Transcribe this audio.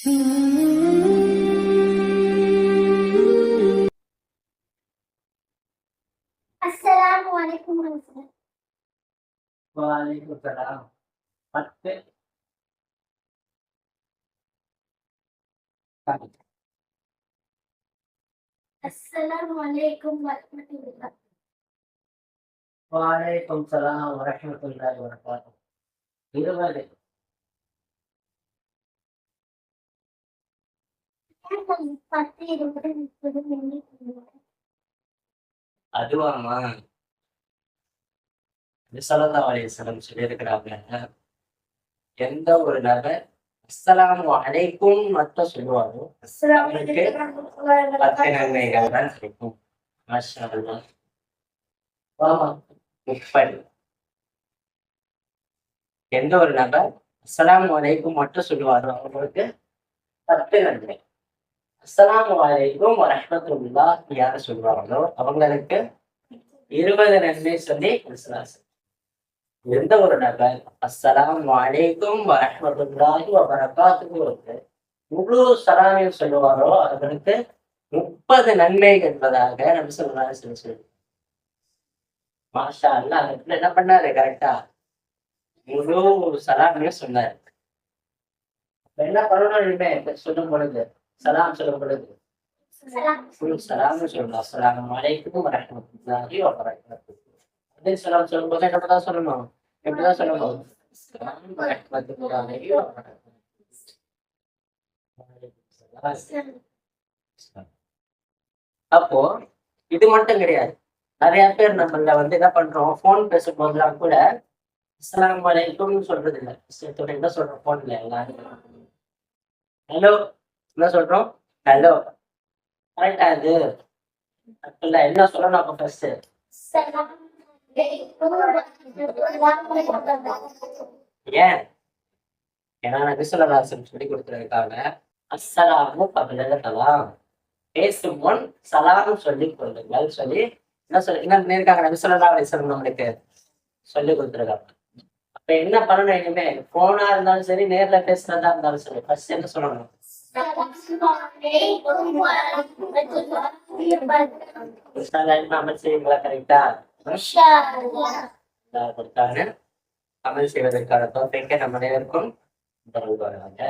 अस्सलामु अलैकुम warahmatullahi Waalaikumsalam. Pakai kaki. Assalamu alaikum warahmatullahi Waalaikumsalam warahmatullahi wabarakatuh. இருபது அதுவாமா ஸல்லல்லாஹு அலைஹி வஸல்லம் சொல்லியிருக்கிறாங்க, எந்த ஒரு நபர் அஸ்ஸலாமு அலைக்கும் மட்டும் சொல்லுவாரோ அவருக்கு 10 நன்மைகள் தான் கிடைக்கும். மாஷா அல்லாஹ். ஆமா, 30. எந்த ஒரு நபர் அஸ்ஸலாமு அலைக்கும் மட்டும் சொல்லுவாரோ அவங்களுக்கு 10 நன்மை. அஸ்ஸலாமு அலைக்கும் வரஹ்மத்துல்லாஹ் யாரு சொல்லுவாங்களோ அவங்களுக்கு 20 நன்மை சொல்லி இஸ்லாம். எந்த ஒரு நபர் அஸ்ஸலாமு அலைக்கும் வரஹ்மத்துல்லாஹி வபரகாத்துஹு வந்து முழு சலாமையும் சொல்லுவாரோ அவர்களுக்கு 30 நன்மை என்பதாக நபி ஸல்லல்லாஹு அலைஹி வஸல்லம் சொல்லி. மாஷா அல்லாஹ். என்ன பண்ணாரு? கரெக்டா முழு சலாமையும் சொன்னாரு. என்ன பண்ணணும்? இனிமே சொல்லும் பொழுது, சலாம் சொல்லும் பொழுது முழு சலாமும் சொல்லணும். அஸ்ஸலாமு அலைக்கும் வரஹ்மத்துல்லாஹி வபரகாத்துஹு. அதே சலாம் சொல்லும்போது என்னதான் சொல்லணும்? எப்படிதான் சொல்லணும்? அஸ்ஸலாமு வரஹ்மத்துல்லாஹி வபரகாத்துஹு. அப்போ இது மட்டும் கிடையாது. நிறைய பேர் நம்மள வந்து என்ன பண்றோம், போன் பேசும்போதெல்லாம் கூட அஸ்ஸலாமு அலைக்கும் சொல்றது இல்ல. என்ன சொல்றோம்? போன்ல எல்லாரும் ஹலோ என்ன சொல்றோம்? ஹலோ. கரெக்டா? இது இல்ல, என்ன சொல்லணும் அப்ப ஃபர்ஸ்ட்? ஏன்? ஏன்னா நபி ஸல்லல்லாஹு அலைஹி வஸல்லம் சொல்லி கொடுத்துருக்காங்க, அஸ்ஸலாமு கப்ல சலாம், பேசும் முன் சலாம் சொல்லிக் கொள்ளுங்கள் சொல்லி என்ன பண்ணிருக்காங்க நபி ஸல்லல்லாஹு அலைஹி வஸல்லம் நம்மளுக்கு சொல்லி கொடுத்துருக்காங்க. அப்ப என்ன பண்ணணும்? இனிமே போனா இருந்தாலும் சரி, நேர்ல பேசுறதா இருந்தாலும் சரி, ஃபர்ஸ்ட் என்ன சொல்லணும்? அமல் செய்வீங்களா? கரெக்டா? அமல் செய்வதற்கான தோற்றைக்கு நம்ம அனைவருக்கும் தருவாங்க.